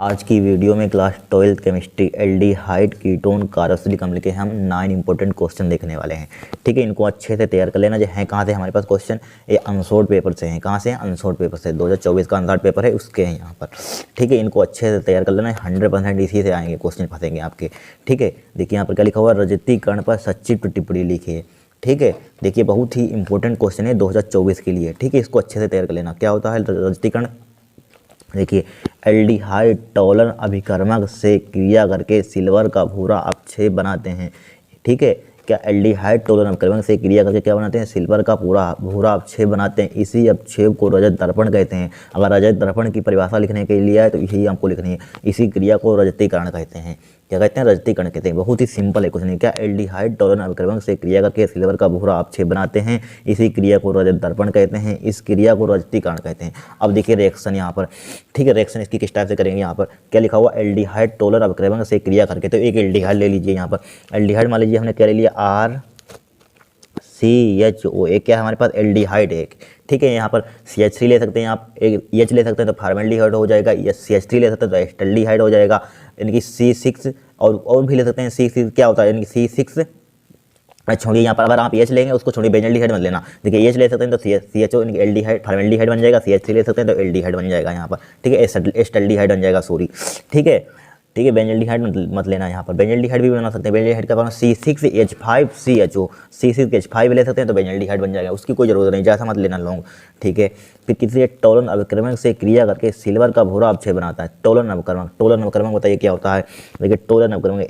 आज की वीडियो में class 12th chemistry aldehyde ketone carboxylic अम्ल के हम 9 इंपॉर्टेंट क्वेश्चन देखने वाले हैं। ठीक है, इनको अच्छे से तैयार कर लेना। जो है कहाँ से हमारे पास क्वेश्चन, ये अनसोर्ट पेपर से हैं। कहाँ से हैं? अनसोर्ट पेपर से। 2024 का अनसोर्ट पेपर है, उसके हैं यहाँ पर। ठीक है, इनको अच्छे से तैयार कर लेना। 100% इसी से आएंगे क्वेश्चन, फंसेंगे आपके। ठीक है, देखिए यहाँ पर क्या लिखा हुआ है, रजतीकरण पर सचित्र टिप्पणी लिखिए। ठीक है, देखिए बहुत ही इंपॉर्टेंट क्वेश्चन है 2024 के लिए। ठीक है, इसको अच्छे से तैयार कर लेना। क्या होता है रजतीकरण? देखिए, एल्डिहाइड टॉलर अभिकर्मक से क्रिया करके सिल्वर का भूरा अपक्षेप बनाते हैं। ठीक है, क्या एल्डिहाइड टॉलर अभिकर्मक से क्रिया करके क्या बनाते हैं? सिल्वर का पूरा भूरा अपक्षेप बनाते हैं। इसी अपक्षेप को रजत दर्पण कहते हैं। अगर रजत दर्पण की परिभाषा लिखने के लिए है तो यही हमको लिखनी है। इसी क्रिया को रजतीकरण कहते हैं। क्या कहते हैं? रजतीकरण कहते हैं। बहुत ही सिंपल है, कुछ नहीं। क्या एल्डिहाइड टॉलर अभिकर्मक से क्रिया करके सिल्वर का भूरा अपक्षेप बनाते हैं। इसी क्रिया को रजत दर्पण कहते हैं। इस क्रिया को रजतीकरण कहते हैं। अब देखिए रिएक्शन यहाँ पर। ठीक है, रिएक्शन इसकी किस टाइप से करेंगे? यहाँ पर क्या लिखा हुआ? एल्डिहाइड टॉलर अभिकर्मक से क्रिया करके। तो एक एल्डिहाइड ले लीजिए। यहाँ पर एल्डिहाइड मान लीजिए हमने क्या ले लिया? RCHO। एक क्या है हमारे पास? एल्डिहाइड एक। ठीक है, यहाँ पर CH3 ले सकते हैं आप, एक H ले सकते हैं तो फार्मेल्डिहाइड हो जाएगा, या CH3 ले सकते हैं तो एस्टल्डिहाइड हो जाएगा। यानी कि C6 और भी ले सकते हैं। C6 क्या होता है? यानी कि C6 छोड़िए, यहाँ पर अगर आप H लेंगे उसको छोड़िए, बेंजल्डिहाइड मत लेना। देखिए H ले सकते हैं तो CHO यानी कि एल्डिहाइड फार्मेल्डिहाइड बन जाएगा। CH3 ले सकते हैं तो एल्डिहाइड बन जाएगा यहाँ पर। ठीक है, एस्टल्डिहाइड बन जाएगा, सॉरी। ठीक है, ठीक है, बेंजल्डिहाइड मत लेना। यहाँ पर बेंजल्डिहाइड भी बना सकते हैं। बेंजल्डिहाइड का C6H5CHO, C6H5 ले सकते हैं तो बेंजल्डिहाइड बन जाएगा। उसकी कोई जरूरत नहीं, जैसा मत लेना लॉन्ग। ठीक है, फिर किसी टॉलन अभिकर्मक से क्रिया करके सिल्वर का भूरा अपक्षेप बनाता है। टॉलन अभिकर्मक बताइए क्या होता है? देखिए टॉलन अभिकर्मक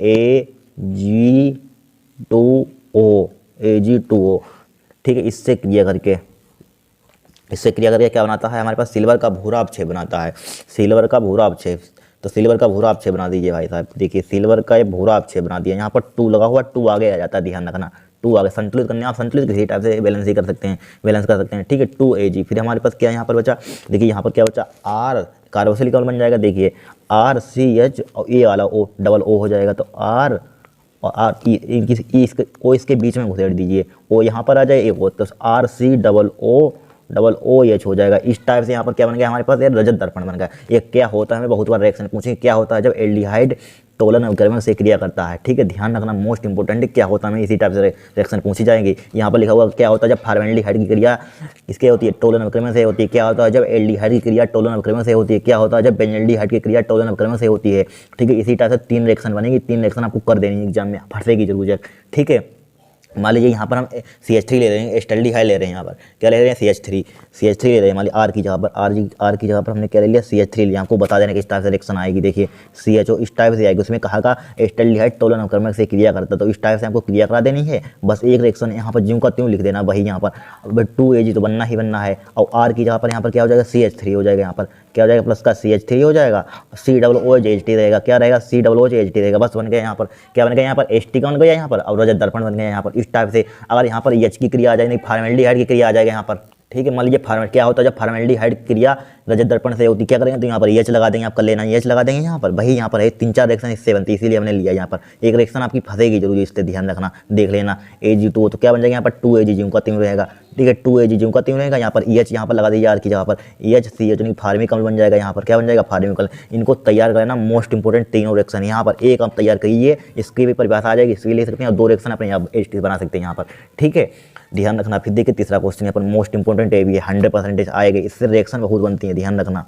Ag2O। ठीक है, इससे क्रिया करके क्या बनाता है? हमारे पास सिल्वर का भूरा अपक्षेप बनाता है। सिल्वर का भूरा अपक्षेप, तो सिल्वर का भूरा अपक्षेप बना दीजिए भाई साहब। देखिए सिल्वर का ये भूरा अपक्षेप बना दिया। यहाँ पर 2 लगा हुआ, 2 आगे आ जाता है, ध्यान रखना। 2 आगे संतुलित करने, आप संतुलित किसी टाइप से बैलेंस ही कर सकते हैं, बैलेंस कर सकते हैं। ठीक है, 2Ag। फिर हमारे पास क्या यहाँ पर बचा? देखिए यहाँ पर क्या बचा? R कार्बोक्सिलिक अम्ल बन जाएगा। देखिए RCH और ये वाला O डबल O हो जाएगा। तो R और O इसके बीच में घुसेड़ दीजिए। O यहाँ पर आ जाए, एक O, तो RCOOH हो जाएगा। इस टाइप से यहाँ पर क्या बन गया हमारे पास? ये रजत दर्पण बन गया। ये क्या होता है? हमें बहुत बार रिएक्शन पूछेंगे, क्या होता है जब एल्डिहाइड टॉलन अभिकर्मक से क्रिया करता है। ठीक है, ध्यान रखना, मोस्ट इंपोर्टेंट है क्या होता है, हमें इसी टाइप से रिएक्शन पूछी जाएगी। यहाँ पर लिखा हुआ क्या होता है जब फार्मेल्डिहाइड की क्रिया इसके होती है, टॉलन अभिकर्मक से होती है। क्या होता है जब एल्डिहाइड की क्रिया टॉलन अभिकर्मक से होती है। क्या होता है जब बेंजल्डिहाइड की क्रिया टॉलन अभिकर्मक से होती है। ठीक है, इसी टाइप से 3 रिएक्शन बनेगी। 3 रिएक्शन आपको कर देनी एग्जाम में, फंसेगी जरूर। ठीक है, मान लीजिए यहाँ पर हम CH3 ले रहे हैं, एस्टल्डिहाइड ले रहे हैं। यहाँ पर क्या ले रहे हैं? CH3 ले रहे हैं। मान लीजिए R की जगह पर हमने क्या ले लिया? CH3 लिया। आपको बता देना किस टाइप से रिएक्शन आएगी। देखिए CHO इस टाइप से आएगी। उसमें कहा का एस्टल्डिहाइड टॉलन अभिकर्मक से क्रिया करता है, तो इस टाइप से आपको क्रिया करा देनी है। बस एक रिएक्शन यहाँ पर ज्यों का त्यों लिख देना। वही यहाँ पर 2Ag तो बनना ही बनना है। और R की जगह पर यहाँ पर क्या हो जाएगा? CH3 हो जाएगा। यहाँ पर क्या हो जाएगा? प्लस का CH3 हो जाएगा, COOH रहेगा। क्या रहेगा? COOH रहेगा। बस बन गया। यहाँ पर क्या बन गया? यहाँ पर एस्टिक बन गया, यहाँ पर और रजत दर्पण बन गया। यहाँ पर इस टाइप से अगर यहाँ पर H की क्रिया आ जाएगी, फार्मेल्डिहाइड की क्रिया आ जाएगा यहाँ पर। ठीक है, मान लीजिए क्या होता है जब फार्मेल्डिहाइड क्रिया रजत दर्पण से होती, क्या करेंगे? तो यहाँ पर H लगा देंगे। आप कर लेना, H लगा देंगे यहाँ पर। वही यहाँ पर है 3-4 रिएक्शन इससे बनती है, इसीलिए हमने लिया। यहाँ पर एक रिएक्शन आपकी फंसेगी जरूर, इससे ध्यान रखना, देख लेना। Ag2O तो क्या बन जाएगा? यहाँ पर 2Ag ज्यों का त्यों रहेगा। ठीक है, 2Ag ज्यों का त्यों रहेगा। यहाँ पर EH यहाँ पर लगा दीजिए, R की जगह पर HCH यानी फार्मिक अम्ल बन जाएगा। यहाँ पर क्या बन जाएगा? फार्मिक अम्ल। इनको तैयार करना मोस्ट इंपोर्टेंट 3 रिएक्शन। यहाँ पर एक आप तैयार करिए, इसकी भी परिभाषा आ जाएगी, इसकी ले सकते हैं। और 2 रिएक्शन अपने यहाँ H बना सकते हैं यहाँ पर। ठीक है, ध्यान रखना। फिर देखिए तीसरा क्वेश्चन यहाँ पर मोस्ट इंपोर्टेंट है, भी 100% आएगा। इससे रिएक्शन बहुत बनती है, ध्यान रखना।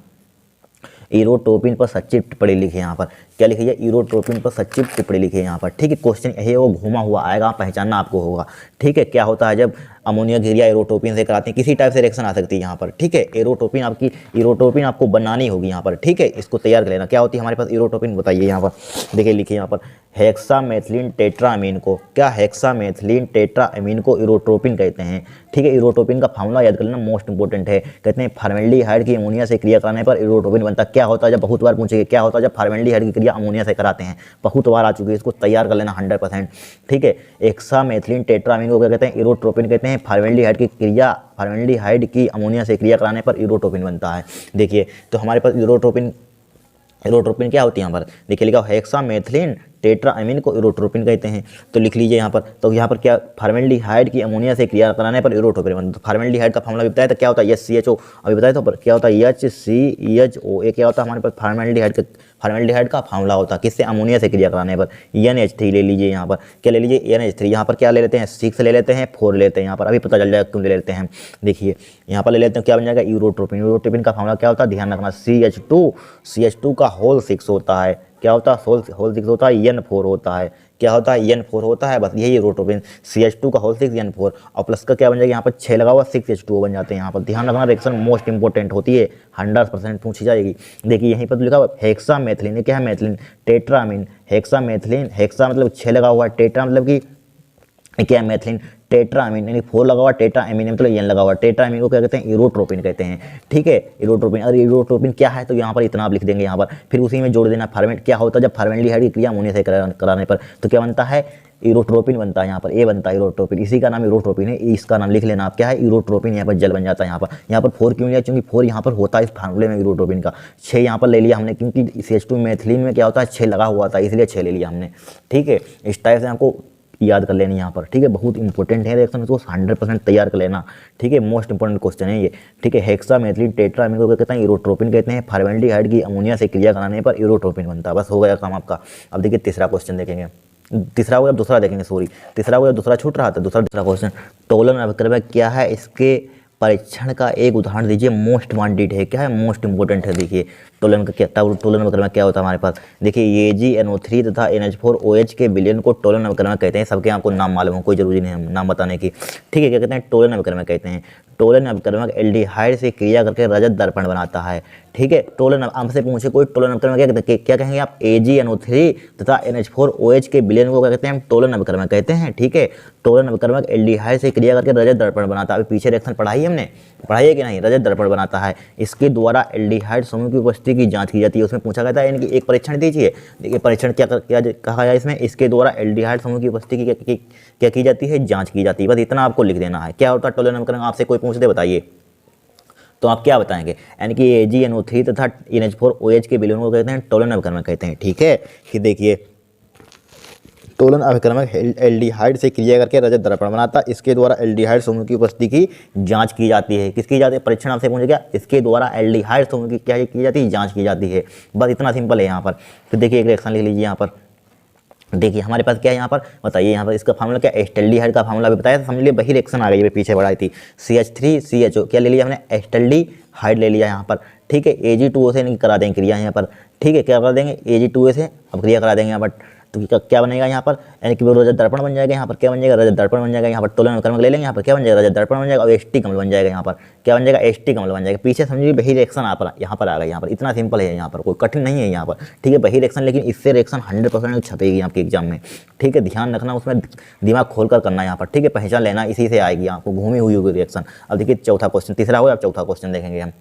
यूरोट्रोपिन पर सचित्र टिप्पणी लिखे। यहाँ पर क्या लिखी है? यूरोट्रोपिन पर सचित्र टिप्पणी लिखे यहाँ पर। ठीक है, क्वेश्चन यही है, वो घुमा हुआ आएगा, पहचानना आपको होगा। ठीक है, क्या होता है जब अमोनिया क्रिया एरोट्रोपिन से कराते हैं, किसी टाइप से रिएक्शन आ सकती है यहाँ पर। ठीक है, यूरोट्रोपिन आपको बनानी होगी यहाँ पर। ठीक है, इसको तैयार कर लेना। क्या होती है हमारे पास यूरोट्रोपिन? बताइए यहाँ पर। देखिए लिखिए यहाँ पर हेक्सामेथिलीन टेट्रामीन को, क्या हेक्सामेथिलीन टेट्रामीन को यूरोट्रोपिन कहते हैं। ठीक है, यूरोट्रोपिन का फार्मूला याद कर लेना, मोस्ट इंपोर्टेंट है। कहते हैं फार्मेल्डिहाइड की अमोनिया से क्रिया कराने पर यूरोट्रोपिन बनता है। क्या होता है जब, बहुत बार पूछेंगे, क्या होता है जब फार्मेल्डिहाइड की क्रिया अमोनिया से कराते हैं? बहुत बार आ चुकी है, इसको तैयार कर लेना 100%। ठीक है, हेक्सामेथिलीन टेट्रामीन को क्या कहते हैं? यूरोट्रोपिन कहते हैं। फार्मेल्डिहाइड की क्रिया, फार्मेल्डिहाइड की अमोनिया से क्रिया कराने पर यूरोट्रोपिन बनता है। देखिए तो हमारे पास यूरोट्रोपिन क्या होती है यहाँ पर? देखिए लिखा हेक्सामेथिलीन टेट्रामीन को यूरोट्रोपिन कहते हैं। तो लिख लीजिए यहाँ पर। तो यहाँ पर क्या? फार्मेल्डिहाइड की अमोनिया से क्रिया कराने पर यूरोट्रोपिन बनता है। तो फार्मेल्डिहाइड का फार्मूला भी बताया था, क्या होता है? HCHO अभी बताया था। पर क्या होता है? HCHO। ये क्या होता है हमारे पास? फार्मेल्डिहाइड का फॉर्मेल्डिहाइड का फार्मूला होता है किससे, अमोनिया से क्रिया कराने पर। NH3 ले लीजिए यहाँ पर, क्या ले लीजिए NH3, यहाँ पर क्या ले लेते हैं 6 ले लेते हैं 4 लेते हैं, यहाँ पर अभी पता चल जाएगा क्यों ले लेते हैं। देखिए यहाँ पर ले लेते हैं क्या बन जाएगा यूरोट्रोपिन। यूरोट्रोपिन का फार्मूला क्या होता है, ध्यान रखना CH2 का होल 6 होता है, क्या होता है होल 6 होता है, N4 होता है, क्या होता है N4 होता है, बस यही यूरोट्रोपिन। CH2 का होल 6 N4 और प्लस का क्या बन जाएगा यहाँ पर 6 लगा हुआ 6H2O बन जाते हैं। यहाँ पर ध्यान रखना रिएक्शन मोस्ट इंपॉर्टेंट होती है, 100% पूछी जाएगी। देखिए यहीं पर तो लिखा हुआ हेक्सामेथिलीन, क्या है मेथिलीन टेट्रामीन, हेक्सामेथिलीन, हेक्सा मतलब 6 लगा हुआ, टेट्रा मतलब कि क्या है मेथिलीन, टेट्रामीन यानी 4 लगा हुआ, टेट्रा एमीन मतलब N लगा हुआ, टेट्रामीन को क्या कहते हैं यूरोट्रोपिन कहते हैं। ठीक है यूरोट्रोपिन, अगर यूरोट्रोपिन क्या है तो यहाँ पर इतना आप लिख देंगे यहाँ पर, फिर उसी में जोड़ देना फॉर्मेट क्या होता है जब फॉर्मेल्डिहाइड की क्रिया अमोनिया से कराने पर तो क्या बनता है यूरोट्रोपिन बनता है। यहाँ पर ए बनता है यूरोट्रोपिन, इसी का नाम यूरोट्रोपिन है, इसका नाम लिख लेना आप क्या है यूरोट्रोपिन। यहाँ पर जल बन जाता है। यहाँ पर 4 क्यों लिया, क्योंकि 4 यहाँ पर होता है इस फार्मूले में यूरोट्रोपिन का। 6 यहाँ पर ले लिया हमने क्योंकि CH2 मेथिलीन में क्या होता है 6 लगा हुआ था इसलिए 6 ले लिया हमने। ठीक है इस टाइप से आपको याद कर लेनी यहाँ पर। ठीक है बहुत इंपॉर्टेंट है रिएक्शन, इसको 100% तैयार कर लेना। ठीक है मोस्ट इंपॉर्टेंट क्वेश्चन है ये। ठीक है हेक्सामेथिलीन टेट्रामीन को क्या कहते हैं यूरोट्रोपिन कहते हैं। फॉर्मेल्डिहाइड की अमोनिया से क्रिया कराने पर यूरोट्रोपिन बनता है। बस हो गया काम आपका। अब देखिए तीसरा क्वेश्चन देखेंगे, तीसरा हो गया दूसरा देखेंगे, सॉरी तीसरा हो गया दूसरा छूट रहा था। दूसरा क्वेश्चन टोलन अभिक्रमक क्या है, इसके परीक्षण का एक उदाहरण दीजिए। मोस्ट वांटेड है, क्या है मोस्ट इंपॉर्टेंट है। देखिए टोलन का क्या, टोलन अभिक्रमक क्या होता है हमारे पास। देखिए AgNO3 तथा NH4OH के विलयन को टोलन अभिक्रमक कहते हैं। सबके आपको नाम मालूम हो, कोई जरूरी नहीं है नाम बताने की। ठीक है क्या कहते हैं टोलन अभिक्रमक कहते हैं। टोलन अभिक्रमक एल्डिहाइड से क्रिया करके रजत दर्पण बनाता है। ठीक है टोलन, आपसे पूछे कोई टोलन अभिक्रमक क्या कहेंगे आप, AgNO3 तथा NH4OH के विलयन को क्या कहते हैं टोलन अभिक्रमक कहते हैं। ठीक है टोलन अभिक्रमक एल्डिहाइड से क्रिया करके रजत दर्पण बनाता है। अभी पीछे रिएक्शन पढ़ाई हमने, पढ़ाई है कि नहीं, रजत दर्पण बनाता है। इसके द्वारा एल्डिहाइड समूह की उपस्थिति की जांच की जाती है। उसमें पूछा गया था यानी कि एक परीक्षण दीजिए। देखिए परीक्षण क्या कहा गया इसमें, इसके द्वारा एल्डिहाइड समूह की उपस्थिति की क्या की जाती है, जांच की जाती है। बस इतना आपको लिख देना है। क्या होता है टोलन अभिक्रमक, आपसे कोई पूछ दे बताइए तो आप क्या बताएंगे, यानी कि AgNO3 तथा NH4OH के विलयन को कहते हैं टोलन अभिक्रमक कहते हैं। ठीक है कि देखिए टोलन अभिक्रमक एल्डिहाइड से क्रिया करके रजत दर्पण बनाता है। इसके द्वारा एल्डिहाइड समूह की उपस्थिति की जांच की जाती है। किसकी जाती है, परीक्षण आपसे पूछे क्या, इसके द्वारा एल्डिहाइड समूह की क्या की जाती है, जांच की जाती है। बस इतना सिंपल है यहाँ पर। फिर देखिए एक रिएक्शन लिख लीजिए यहाँ पर। देखिए हमारे पास क्या है यहाँ पर, बताइए यहाँ पर इसका फार्मूला क्या, एस्टल्डिहाइड का फार्मूला भी बताया था, समझ लिए वही रिएक्शन आ गई है, पीछे बढ़ाई थी। CH3CHO क्या ले लिया हमने, एस्टल्डिहाइड ले लिया यहाँ पर। ठीक है Ag2O से नहीं करा देंगे क्रिया यहाँ पर। ठीक है क्या करा देंगे Ag2O से अब क्रिया करा देंगे यहाँ पर। तो क्या बनेगा यहाँ पर, यानी कि वो रजत दर्पण बन जाएगा। यहाँ पर क्या बन जाएगा, रजत दर्पण बन जाएगा। यहाँ पर टोलन अभिक्रमक ले लेंगे, यहाँ पर क्या बन जाएगा, रजत दर्पण बन जाएगा और एस्टी कमल बन जाएगा। यहाँ पर क्या बन जाएगा, एस्टी कमल बन जाएगा। पीछे समझिए वही रिएक्शन यहाँ पर आ गया। यहाँ पर इतना सिंपल है, यहाँ पर कोई कठिन नहीं है यहाँ पर। ठीक है वही रिएक्शन, लेकिन इससे रिएक्शन 100% छपेगी आपके एग्जाम में। ठीक है ध्यान रखना, उसमें दिमाग खोल कर करना यहाँ पर। ठीक है पहचान लेना, इसी से आएगी आपको घूमी हुई होगी रिएक्शन। अब देखिए चौथा क्वेश्चन, तीसरा हो, अब चौथा क्वेश्चन देखेंगे हम।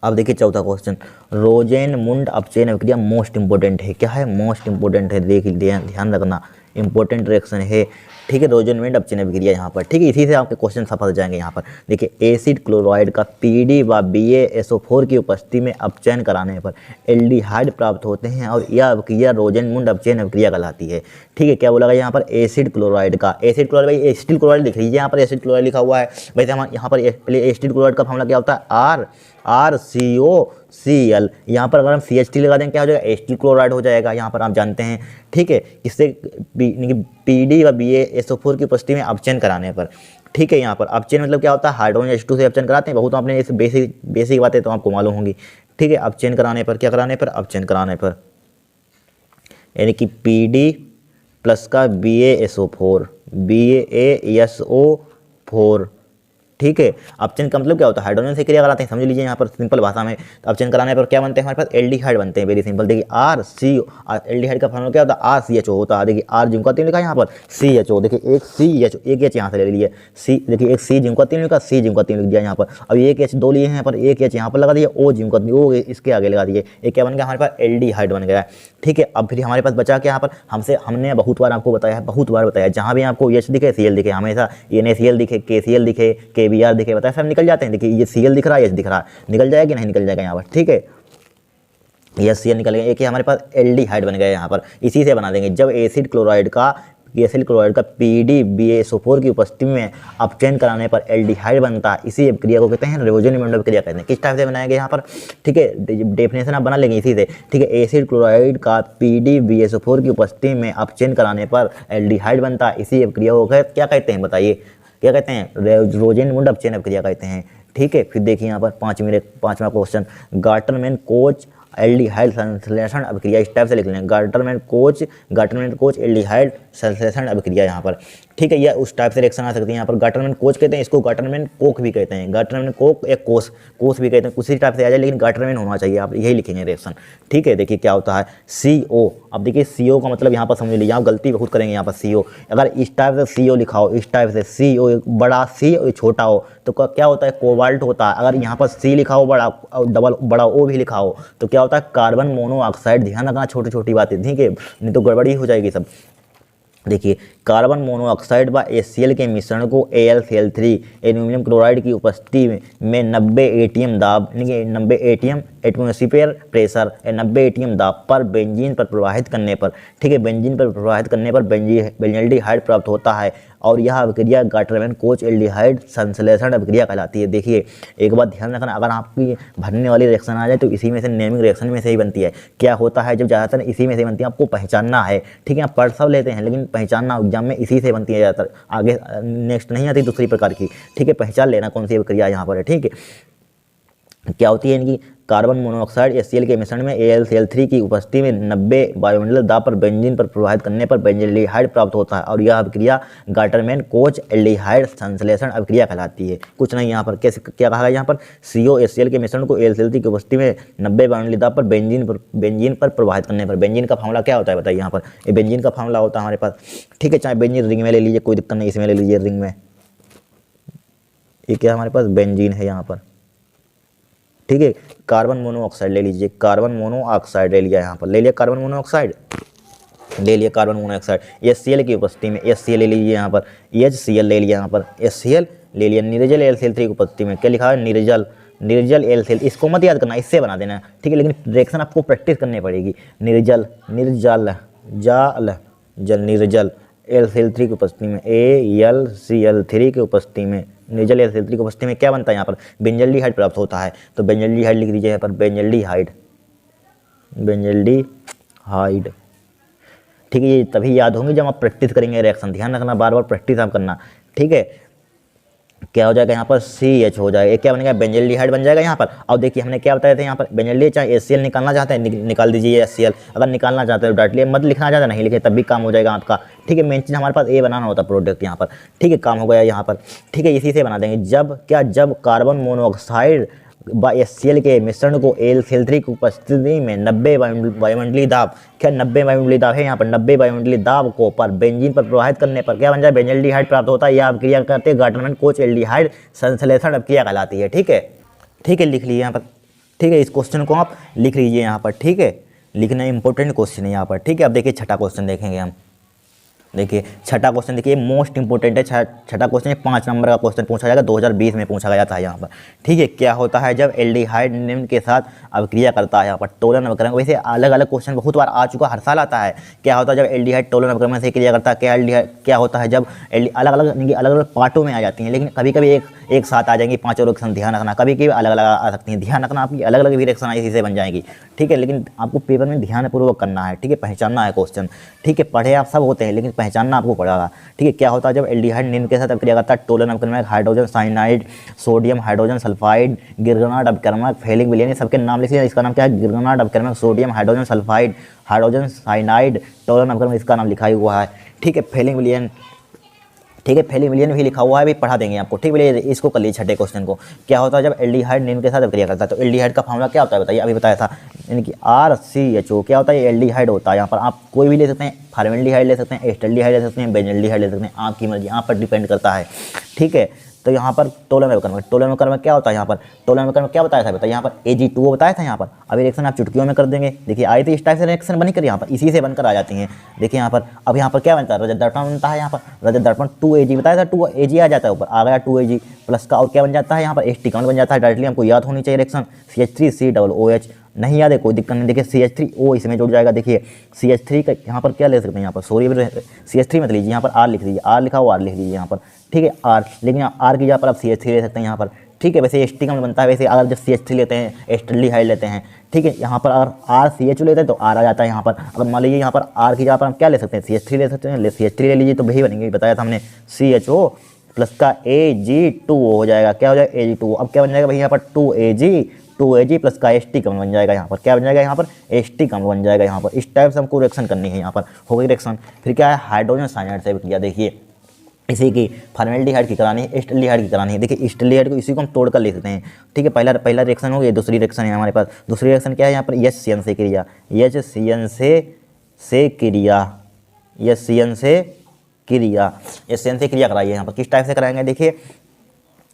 अब देखिए चौथा क्वेश्चन, रोजेनमुंड अपचयन अभिक्रिया मोस्ट इंपॉर्टेंट है। क्या है, मोस्ट इंपॉर्टेंट है, देखिए ध्यान रखना, इंपॉर्टेंट रिएक्शन है। ठीक है रोजेनमुंड अपचयन अभिक्रिया यहाँ पर। ठीक है इसी से आपके क्वेश्चन सफल जाएंगे यहाँ पर। देखिए एसिड क्लोराइड का PD व BaSO4 की उपस्थिति में अपचयन कराने पर एल्डिहाइड प्राप्त होते हैं और यह अभिक्रिया रोजेनमुंड अपचयन अभिक्रिया कहलाती है। ठीक है क्या बोला गया यहाँ पर, एसिड क्लोराइड का, एसिड क्लोराइड भाई एसिटिल क्लोराइड लिख लीजिए, यहाँ पर एसिड क्लोराइड लिखा हुआ है। वैसे हम यहाँ पर पहले एसिटिल क्लोराइड का फॉर्मूला क्या होता है, RCOCl। यहाँ पर अगर हम CH3 लगा देंगे क्या हो जाएगा, एसिटिल क्लोराइड हो जाएगा। यहाँ पर आप जानते हैं। ठीक है इससे PD व BaSO4 की उपस्थिति में अपचयन कराने पर। ठीक है यहाँ पर अपचयन मतलब क्या होता है, हाइड्रोजन H2 से अपचयन कराते हैं। बहुत आपने इस बेसिक बातें तो आपको मालूम होंगी। ठीक है अपचयन कराने पर, क्या कराने पर, अपचयन कराने पर, यानी कि PD प्लस का BaSO4 ठीक है अपचयन का मतलब क्या होता है, हाइड्रोजन से क्रिया कराते हैं। समझ लीजिए यहाँ पर सिंपल भाषा में। तो अपचयन कराने पर क्या बनते हैं हमारे पास, एल्डिहाइड बनते हैं। Very simple. देखिए एल्डिहाइड का फॉर्मूला क्या होता है, RCHO होता है। देखिए R जिंक का 3 लिखा है यहाँ पर, CHO। देखिए एक CHO, एक H यहाँ से ले लीजिए C। देखिए एक C जिंक का 3 लिखा, C जिंक का 3 लिख दिया यहाँ पर। अब एक H 2 लिए हैं यहाँ पर, एक H यहाँ पर लगा दिया, O जिंक का O इसके आगे लगा दिए। एक क्या बन गया हमारे पास, एल्डिहाइड बन गया। ठीक है अब फिर हमारे पास बचा क्या यहाँ पर, हमने बहुत बार आपको बताया है, बहुत बार बताया, जहाँ भी आपको H दिखे Cl दिखे, हमेशा NaCl दिखे, KCl दिखे, KBr दिखे, बताया सब निकल जाते हैं। देखिए ये Cl दिख रहा है, H दिख रहा है, निकल जाएगा कि नहीं निकल जाएगा यहाँ पर। ठीक है ये Cl निकल गया। एक हमारे पास एल्डिहाइड बन गया यहाँ पर। इसी से बना देंगे, जब एसिड क्लोराइड का कि एसिल क्लोराइड का PDBSO4 की उपस्थिति में अपचयन कराने पर एल्डिहाइड बनता है, इसी अभिक्रिया को कहते हैं रोजन निमंडल अभिक्रिया कहते हैं। किस टाइप से बनाया गया यहाँ पर, ठीक है, डेफिनेशन आप बना लेंगे इसी से, ठीक है। एसिड क्लोराइड का PDBSO4 की उपस्थिति में अपचयन कराने पर एल्डिहाइड बनता है, इसी अभिक्रिया को क्या कहते हैं, बताइए क्या कहते हैं, रोजेन-मुंड अपचयन अभिक्रिया कहते हैं, ठीक है। फिर देखिए यहाँ पर पाँचवा क्वेश्चन, गार्टनमैन कोच एल्डिहाइड संश्लेषण अभिक्रिया, इस टाइप से लिख लें, गार्टनमैन कोच एल्डिहाइड संश्लेषण अभिक्रिया यहाँ पर, ठीक है। यह उस टाइप से रिएक्शन आ सकती है यहाँ पर। गार्टनमैन कोच कहते हैं, इसको गार्टनमैन कोक भी कहते हैं, गार्टनमैन कोक एक कोस भी कहते हैं, उसी टाइप से आ जाए लेकिन गार्टनमैन होना चाहिए, आप यही लिखेंगे रिएक्शन, ठीक है। देखिए क्या होता है CO, अब देखिए CO का मतलब यहाँ पर समझ लीजिए, आप गलती बहुत करेंगे यहाँ पर CO, अगर इस टाइप से CO लिखा हो, इस टाइप से CO बड़ा C और छोटा हो तो क्या होता है, कोबाल्ट होता है। अगर यहाँ पर C लिखा हो बड़ा और डबल बड़ा O भी लिखा हो तो क्या होता है, कार्बन मोनोऑक्साइड। ध्यान रखना छोटी छोटी बातें, ठीक है, नहीं तो गड़बड़ी हो जाएगी सब। देखिए कार्बन मोनोऑक्साइड व HCl के मिश्रण को AlCl3 एल्यूमिनियम क्लोराइड की उपस्थिति में 90 ATM दाब, यानी कि 90 ATM एटमॉस्फेयर प्रेशर 90 ATM दाब पर बेंजीन पर प्रवाहित करने पर, ठीक है, बेंजीन पर प्रवाहित करने पर बेंजल्डिहाइड प्राप्त होता है और यह अभिक्रिया गार्टनमैन कोच एल्डिहाइड संश्लेषण अभिक्रिया कहलाती है। देखिए एक बात ध्यान रखना, अगर आपकी भरने वाली रिएक्शन आ जाए तो इसी में से नेमिंग रिएक्शन में से ही बनती है। क्या होता है, जब ज़्यादातर इसी में से बनती है, आपको पहचानना है, ठीक है। आप पढ़ सब लेते हैं लेकिन पहचानना एग्जाम में इसी से बनती है ज़्यादातर, आगे नेक्स्ट नहीं आती दूसरी प्रकार की, ठीक है। पहचान लेना कौन सी अभिक्रिया यहाँ पर है, ठीक है। क्या होती है इनकी, कार्बन मोनोऑक्साइड HCl के मिश्रण में AlCl3 की उपस्थिति में 90 वायुमंडलीय दाब पर बेंजीन पर प्रवाहित करने पर बेंजल्डिहाइड प्राप्त होता है और यह अभिक्रिया गार्टनमैन कोच एल्डिहाइड संश्लेषण अभिक्रिया कहलाती है। कुछ नहीं यहाँ पर कैसे क्या कहा गया, यहाँ पर CO HCl के मिश्रण को AlCl3 की उपस्थिति में 90 वायुमंडलीय दाब पर बेंजीन पर प्रवाहित करने पर, बेंजीन का फार्मूला क्या होता है बताइए, यहाँ पर ये बेंजीन का फार्मूला होता है हमारे पास, ठीक है। चाहे बेंजीन रिंग में ले लीजिए, कोई दिक्कत नहीं, इसमें ले लीजिए रिंग में, ये क्या हमारे पास बेंजीन है यहाँ पर, ठीक है। कार्बन मोनोऑक्साइड ले लीजिए, कार्बन मोनोऑक्साइड ले लिया यहाँ पर, ले लिया कार्बन मोनोऑक्साइड, ले लिया कार्बन मोनोऑक्साइड HCl की उपस्थिति में, HCl ले लीजिए यहाँ पर, HCl ले लिया यहाँ पर, HCl ले लिया, निर्जल AlCl3 की उपस्थिति में, क्या लिखा है, निर्जल AlCl, इसको मत याद करना, इससे बना देना, ठीक है, लेकिन रिएक्शन आपको प्रैक्टिस करनी पड़ेगी। निर्जल AlCl3 की उपस्थिति में, AlCl3 की उपस्थिति में, निर्जल AlCl3 की उपस्थिति में क्या बनता है, यहाँ पर बेंजल्डिहाइड प्राप्त होता है, तो बेंजल्डिहाइड लिख दीजिए यहाँ पर, बेंजल्डिहाइड, ठीक है। ये तभी याद होंगे जब आप प्रैक्टिस करेंगे रिएक्शन, ध्यान रखना बार बार प्रैक्टिस आप करना, ठीक है। क्या हो जाएगा यहाँ पर CH हो जाएगा, क्या बनेगा, बेंजल्डिहाइड बन जाएगा यहाँ पर। और देखिए हमने क्या बताया था यहाँ पर, बेंजल्डिहाइड चाहे HCl निकालना चाहते हैं निकाल दीजिए HCl, अगर निकालना चाहते हो डायरेक्टली मत लिखना चाहते नहीं लिखे तब भी काम हो जाएगा आपका, ठीक है। मेन चीज़ हमारे पास A बनाना होता है प्रोडक्ट यहाँ पर, ठीक है, काम हो गया यहाँ पर, ठीक है। इसी से बना देंगे, जब कार्बन मोनोऑक्साइड व HCl के मिश्रण को AlCl3 की उपस्थिति में 90 वायुमंडलीय दाब, क्या 90 वायुमंडलीय दाब है यहाँ पर, 90 वायुमंडलीय दाब को पर बेंजीन पर प्रवाहित करने पर क्या बन जाए, बेंजल्डिहाइड प्राप्त होता है। यह अभिक्रिया करते हैं गार्टनमैन कोच एल्डिहाइड संश्लेषण अभिक्रिया कहलाती है, ठीक है, ठीक है। लिख लीजिए यहाँ पर, ठीक है, इस क्वेश्चन को आप लिख लीजिए यहाँ पर, ठीक है, लिखना इंपॉर्टेंट क्वेश्चन है यहाँ पर, ठीक है। अब देखिए छठा क्वेश्चन देखेंगे हम, देखिए छठा क्वेश्चन, देखिए मोस्ट इंपोर्टेंट है छठा क्वेश्चन, 5 नंबर का क्वेश्चन पूछा जाएगा, 2020 में पूछा गया था यहाँ पर, ठीक है। क्या होता है जब एल्डिहाइड निम्न के साथ अभिक्रिया करता है, यहाँ पर टोलन अभिक्रम, वैसे अलग अलग क्वेश्चन बहुत बार आ चुका, हर साल आता है। क्या होता है जब एल्डिहाइड टोलन अभिक्रमण से क्रिया करता है, क्या होता है जब अलग अलग पार्टों में आ जाती हैं, लेकिन कभी कभी एक साथ आ जाएंगी 5 रिएक्शन, ध्यान रखना, कभी कभी अलग अलग आ सकती हैं, ध्यान रखना, आपकी अलग अलग भी रिएक्शन इसी से बन जाएगी, ठीक है। लेकिन आपको पेपर में ध्यानपूर्वक करना है, ठीक है, पहचानना है क्वेश्चन, ठीक है। पढ़े आप सब होते हैं लेकिन पहचानना आपको पड़ेगा, ठीक है। क्या होता है जब एल्डिहाइड निम्न के साथ अभिक्रिया करता है, टोलन अभिक्रमक, hydrogen cyanide, sodium hydrogen sulphide, Grignard अभिक्रमक, फेलिंग विलयन, सबके नाम लिखिए। इसका नाम क्या है, गिरगनाट अभिक्रमक, sodium hydrogen sulphide, hydrogen cyanide, Tollen अभिक्रमक, इसका नाम लिखा हुआ है, ठीक है। फेलिंग विलयन, ठीक है, फेलिंग विलयन भी लिखा हुआ है, भी पढ़ा देंगे आपको, ठीक है। इसको कर लीजिए छठे क्वेश्चन को। क्या होता है जब एल्डिहाइड निम्न के साथ अभिक्रिया करता है, तो एल्डिहाइड का फार्मूला क्या होता है बताइए, अभी बताया था, यानी कि RCHO, क्या होता है, एल्डिहाइड होता है। यहाँ पर आप कोई भी ले सकते हैं, फॉर्मेल्डिहाइड ले सकते हैं, एस्टल्डिहाइड ले सकते हैं, बेंजल्डिहाइड ले सकते हैं, आपकी मर्जी, यहाँ पर डिपेंड करता है, ठीक है। तो यहाँ पर टोलन अभिक्रमक क्या होता है, यहाँ पर टोलन अभिक्रमक क्या बताया था, बताइए यहाँ पर Ag2O बताया था। यहाँ पर अभी रिएक्शन आप चुटकियों में कर देंगे, देखिए आई थी इस टाइप से रिएक्शन बनी कर, यहाँ पर इसी से बनकर आ जाती हैं। देखिए यहाँ पर अब यहाँ पर क्या बनता है, रजत दर्पण बनता है, यहाँ पर रजत दर्पण 2Ag बताया था, 2Ag आ जाता है ऊपर, आ गया 2Ag प्लस का, और क्या बन जाता है यहाँ पर एस्टिकॉन बन जाता है। डायरेक्टली हमको याद होनी चाहिए रिएक्शन, CH3COOH नहीं याद है कोई दिक्कत नहीं। देखिए CH3O इसमें जुड़ जाएगा। देखिए CH3 का यहाँ पर क्या ले सकते हैं, यहाँ पर सॉरी CH3 मत लीजिए, यहाँ पर R लिख दीजिए, R लिखा हुआ R लिख दीजिए यहाँ पर, ठीक है R, लेकिन R की जगह पर आप CH3 ले सकते हैं यहाँ पर, ठीक है। वैसे एस्टी का बनता है, वैसे अगर जब CH3 लेते हैं एस्टल्डिहाइड लेते हैं, ठीक है। यहाँ पर अगर RCHO लेते हैं तो R आ जाता है यहाँ पर। अगर मान लीजिए यहाँ पर R की जगह पर हम क्या ले सकते हैं, CH3 ले सकते हैं, CH3 ले लीजिए तो वही बनेंगे, बताया था हमने CHO प्लस का Ag2O हो जाएगा। क्या हो जाएगा Ag2O। अब क्या बन जाएगा भाई यहाँ पर 2Ag प्लस का एस्टी कम बन जाएगा यहाँ पर। क्या बन जाएगा यहाँ पर एस्टी कम बन जाएगा यहाँ पर। इस टाइप से हमको रिएक्शन करनी है यहाँ पर, हो गई रिएक्शन। फिर क्या है हाइड्रोजन साइनाइड से किया। देखिए इसी की फॉर्मेल्डिहाइड की करानी है, एस्टल्डिहाइड की करानी है। देखिए एस्टल्डिहाइड को इसी को हम तोड़ कर लिख सकते हैं, ठीक है। पहला रिएक्शन हो गया, दूसरी रिएक्शन है हमारे पास। दूसरी रिएक्शन क्या है यहाँ पर HCN से क्रिया, HCN से क्रिया कराइए यहाँ पर। किस टाइप से कराएंगे देखिए,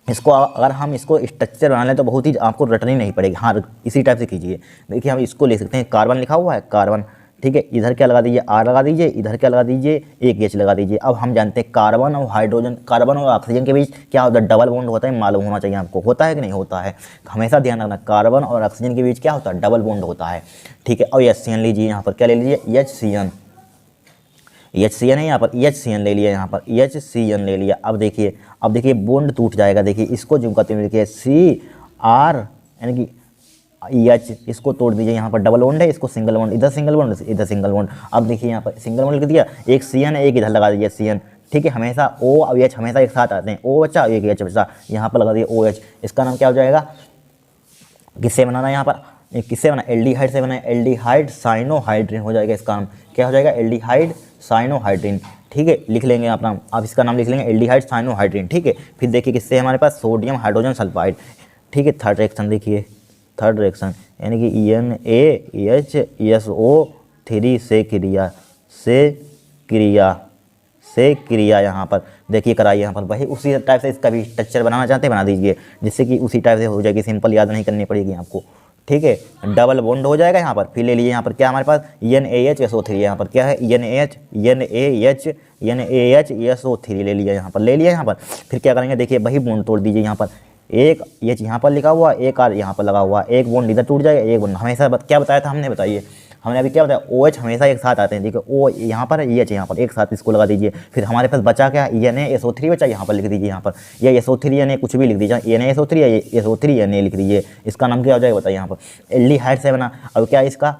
इसको अगर हम इसको स्ट्रक्चर बना लें तो बहुत ही आपको रटनी नहीं पड़ेगी। हाँ इसी टाइप से कीजिए। देखिए हम इसको ले सकते हैं, कार्बन लिखा हुआ है कार्बन, ठीक है। इधर क्या लगा दीजिए R लगा दीजिए, इधर क्या लगा दीजिए एक H लगा दीजिए। अब हम जानते हैं कार्बन और हाइड्रोजन, कार्बन और ऑक्सीजन के बीच क्या होता है, डबल बॉन्ड होता है, मालूम होना चाहिए आपको, होता है कि नहीं होता है। हमेशा ध्यान रखना कार्बन और ऑक्सीजन के बीच क्या होता है, डबल बॉन्ड होता है, ठीक है। और HCN लीजिए यहाँ पर, क्या ले लीजिए HCN है यहाँ पर, HCN ले लिया यहाँ पर, HCN ले लिया। अब देखिए बॉन्ड टूट जाएगा। देखिए इसको जो कहते हैं देखिए CR यानी कि H, इसको तोड़ दीजिए यहाँ पर, डबल बॉन्ड है, इसको सिंगल बॉन्ड, इधर सिंगल बॉन्ड इधर सिंगल बॉन्ड। अब देखिए यहाँ पर सिंगल बॉन्ड लिख दिया, एक CN है, एक इधर लगा दीजिए CN, ठीक है। हमेशा O और H हमेशा एक साथ आते हैं, O बचा एक H बचा, यहाँ पर लगा दिए OH। इसका नाम क्या हो जाएगा, किससे बनाना है यहाँ पर, किससे बना, एल्डिहाइड से बना है, एल्डिहाइड साइनोहाइड्रिन हो जाएगा इसका नाम। क्या हो जाएगा, एल्डिहाइड साइनोहाइड्रिन, ठीक है। लिख लेंगे आप नाम, आप इसका नाम लिख लेंगे एल्डिहाइड साइनोहाइड्रिन, ठीक है। फिर देखिए किससे हमारे पास सोडियम हाइड्रोजन सल्फाइड, ठीक है। थर्ड रिएक्शन देखिए, थर्ड रिएक्शन यानी कि NaHSO3 से क्रिया यहाँ पर देखिए कराइए यहाँ पर। वही उसी टाइप से इसका भी स्ट्रक्चर बनाना चाहते हैं बना दीजिए, जिससे कि उसी टाइप से हो जाएगी, सिंपल याद नहीं करनी पड़ेगी आपको, ठीक है। डबल बॉन्ड हो जाएगा यहाँ पर। फिर ले लीजिए यहाँ पर क्या हमारे पास NaHSO3, यहाँ पर क्या है NaHSO3 ले लिया यहाँ पर, ले लिया यहाँ पर। फिर क्या करेंगे देखिए वही बॉन्ड तोड़ दीजिए यहाँ पर, एक H यहाँ पर लिखा हुआ, एक R यहाँ पर लगा हुआ, एक बॉन्ड इधर टूट जाएगा, एक बॉन्ड हमेशा क्या बताया था हमने, बताइए हमने अभी क्या बताया, OH हमेशा एक साथ आते हैं। देखिए O यहाँ पर है, H यहाँ पर, एक साथ इसको लगा दीजिए। फिर हमारे पास बचा क्या, NaSO3 बचा, यहाँ पर लिख दीजिए यहाँ पर, या SO3 Na कुछ भी लिख दीजिए, NaSO3 या SO3 Na लिख दीजिए। इसका नाम क्या हो जाएगा बताइए यहाँ पर, एल्डिहाइड से बना। अब क्या इसका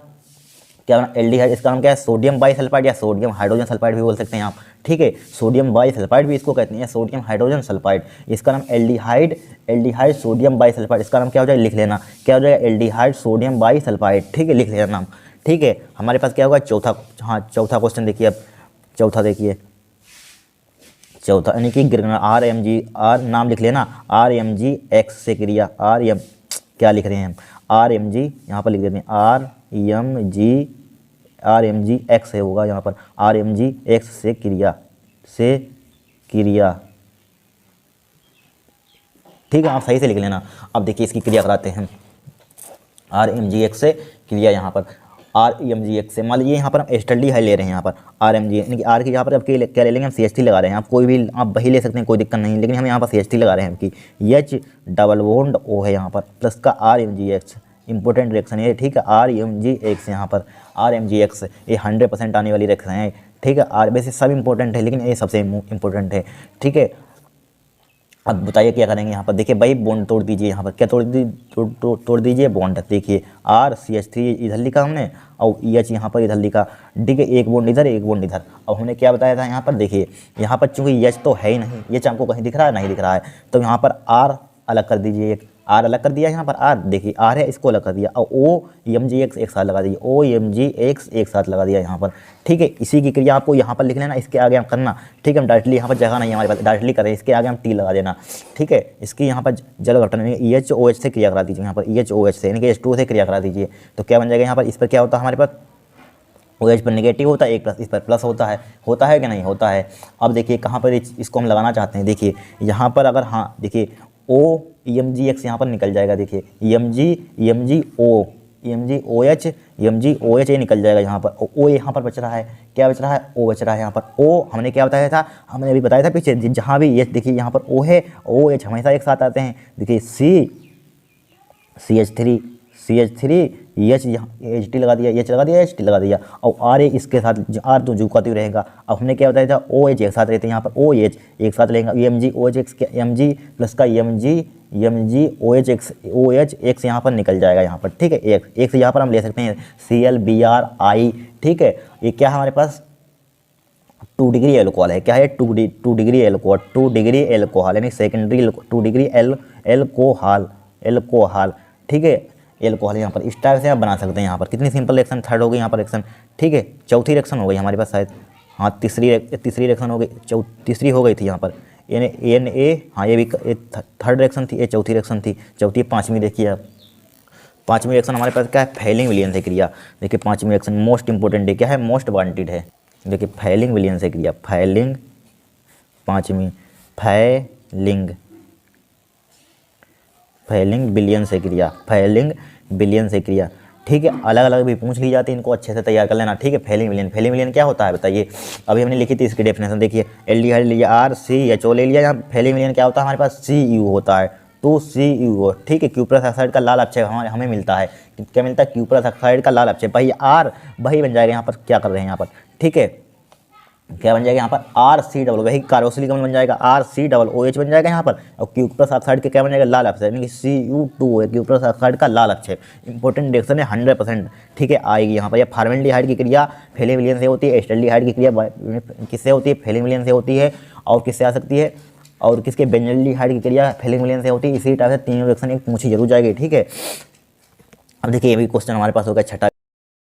क्या बना, एल्डिहाइड, इसका नाम क्या है, सोडियम बाइसल्फाइड या सोडियम हाइड्रोजन सल्फाइड भी बोल सकते हैं आप, ठीक है। सोडियम बाइसल्फाइड भी इसको कहते हैं, सोडियम हाइड्रोजन सल्फाइड। इसका नाम एल्डिहाइड सोडियम बाइसल्फाइड, इसका नाम क्या हो जाएगा, लिख लेना, क्या हो जाएगा, एल्डिहाइड सोडियम बाइसल्फाइड, ठीक है, लिख लेना नाम, ठीक है। हमारे पास क्या होगा चौथा, हाँ चौथा क्वेश्चन देखिए। अब चौथा देखिए, चौथा यानी कि RMG, R नाम लिख लेना, RMGX से क्रिया, क्या लिख रहे हैं हम, RMG यहाँ पर लिख देते हैं, RMGX है होगा यहाँ पर, RMGX से क्रिया, ठीक है। आप सही से लिख लेना। अब देखिए इसकी क्रिया कराते हैं, RMGX से क्रिया यहाँ पर, RMGX से मान लीजिए यहाँ पर हम एस्टल्डिहाइड ले रहे हैं यहाँ पर, RMG यानी कि R की यहाँ पर अब क्या ले लेंगे हम, CH3 लगा रहे हैं। आप कोई भी आप वही ले सकते हैं, कोई दिक्कत नहीं, लेकिन हम यहाँ पर CH3 लगा रहे हैं कि H डबल बॉन्ड O है यहाँ पर, प्लस का RMGX, इंपॉर्टेंट रिएक्शन है, ठीक है। RMGX यहाँ पर, RMGX ये 100% आने वाली रिएक्शन है, ठीक है। वैसे सब इंपॉर्टेंट है लेकिन ये सबसे इम्पोर्टेंट है, ठीक है। अब बताइए क्या करेंगे यहाँ पर, देखिए भाई बॉन्ड तोड़ दीजिए यहाँ पर, क्या तोड़ दीजिए बॉन्ड। देखिए RCH3 इधर लिखा हमने और EH यहाँ पर इधर लिखा, ठीक है, एक बॉन्ड इधर एक बॉन्ड इधर। अब हमने क्या बताया था यहाँ पर, देखिए यहाँ पर चूँकि EH तो है ही नहीं, EH आपको कहीं दिख रहा है, नहीं दिख रहा है, तो यहाँ पर R अलग कर दीजिए, एक R अलग कर दिया यहाँ पर, R देखिए R है, इसको अलग कर दिया, और OMGX एक साथ लगा दीजिए, OMGX एक साथ लगा दिया यहाँ पर, ठीक है। इसी की क्रिया आपको यहाँ पर लिख लेना, इसके आगे हम करना, ठीक है। हम डायरेक्टली यहाँ पर जगह नहीं हमारे पास, डायरेक्टली करें, इसके आगे हम T लगा देना, ठीक है। इसकी यहाँ पर जल घटन EHOH से क्रिया करा दीजिए, यहाँ पर EHOH से यानी कि H2 से क्रिया करा दीजिए, तो क्या बन जाएगा यहाँ पर, इस पर क्या होता है हमारे पास, OH पर नेगेटिव होता है, एक प्लस, इस पर प्लस होता है कि नहीं होता है। अब देखिए कहाँ पर इसको हम लगाना चाहते हैं, देखिए यहाँ पर अगर, हाँ देखिए OMGX यहाँ पर निकल जाएगा, देखिए EMGOH ये निकल जाएगा यहाँ पर, O यहाँ पर बच रहा है, क्या बच रहा है, O बच रहा है यहाँ पर। O हमने क्या बताया था, हमने अभी बताया था पीछे, जहाँ भी H देखिए यहाँ पर O है, OH हमेशा एक साथ आते हैं। देखिए CH3 H यहाँ H T लगा दिया, H लगा दिया, H T लगा दिया, और R इसके साथ R तो झुकाती रहेगा। अब हमने क्या बताया था OH एक साथ रहते हैं, यहाँ पर OH एक साथ लेंगे, Mg OH x Mg plus का Mg OH x यहाँ पर निकल जाएगा यहाँ पर, ठीक है। एक से यहाँ पर हम ले सकते हैं ClBrI, ठीक है। ये क्या है हमारे पास 2 डिग्री एल्कोहल है, क्या है 2 डिग्री एल्कोहल, 2 डिग्री एल्कोहल यानी सेकेंडरी 2 डिग्री एल्कोहल, ठीक है। एल्कोहल यहाँ पर इस टाइप से आप बना सकते हैं। यहाँ पर कितनी सिंपल रिएक्शन, थर्ड हो गई यहाँ पर रिएक्शन, ठीक है। चौथी रिएक्शन हो गई हमारे पास शायद, हाँ तीसरी रिएक्शन हो गई, तीसरी हो गई थी यहाँ पर Na, हाँ ये भी थर्ड रिएक्शन थी, ये चौथी रिएक्शन थी, चौथी पाँचवीं देखिए आप। पाँचवीं रिएक्शन हमारे पास क्या है फैलिंग विलियन से क्रिया। देखिए पाँचवीं रिएक्शन मोस्ट इंपॉर्टेंट है, क्या है मोस्ट वांटेड है। देखिए फैलिंग विलियन से क्रिया, फैलिंग पाँचवीं फैलिंग बिलियन से क्रिया, फैलिंग बिलियन से क्रिया, ठीक है। अलग अलग भी पूछ ली जाती है, इनको अच्छे से तैयार कर लेना, ठीक है। फैलिंग विलियन क्या होता है बताइए। अभी हमने लिखी थी इसकी डेफिनेशन, देखिए एल्डिहाइड लिया RCHO ले लिया, यहाँ फैलिंग विलियन क्या होता है हमारे पास CU होता है, 2CuO, ठीक है। क्यूप्रस ऑक्साइड का लाल अपक्षय हमें मिलता है, क्या मिलता है क्यूप्रस ऑक्साइड का लाल अपक्षय, भाई R वही बन जाएगा यहाँ पर, क्या कर रहे हैं यहाँ पर, ठीक है। क्या बन जाएगा यहाँ पर RC डबल, वही कार्बोक्सिलिक अम्ल बन जाएगा RCOOH बन जाएगा यहाँ पर, और क्यूप्रस ऑक्साइड के क्या बन जाएगा लाल अपक्षय यानी कि Cu2 है, क्यूप्रस ऑक्साइड का लाल अपक्षय। इंपॉर्टेंट रिएक्शन है 100%, ठीक है आएगी यहाँ पर। या फॉर्मेल्डिहाइड की क्रिया फैलिंग विलियन से होती है, एस्टल्डिहाइड की क्रिया किससे होती है फैलिंग विलियन से होती है, और किससे आ सकती है, और किसके बेंजल्डिहाइड की क्रिया फैलिंग विलियन से होती है। इसी टाइप से तीनों रिएक्शन एक पूछी जरूर जाएगी, ठीक है। अब देखिए ये भी क्वेश्चन हमारे पास होगा छठा।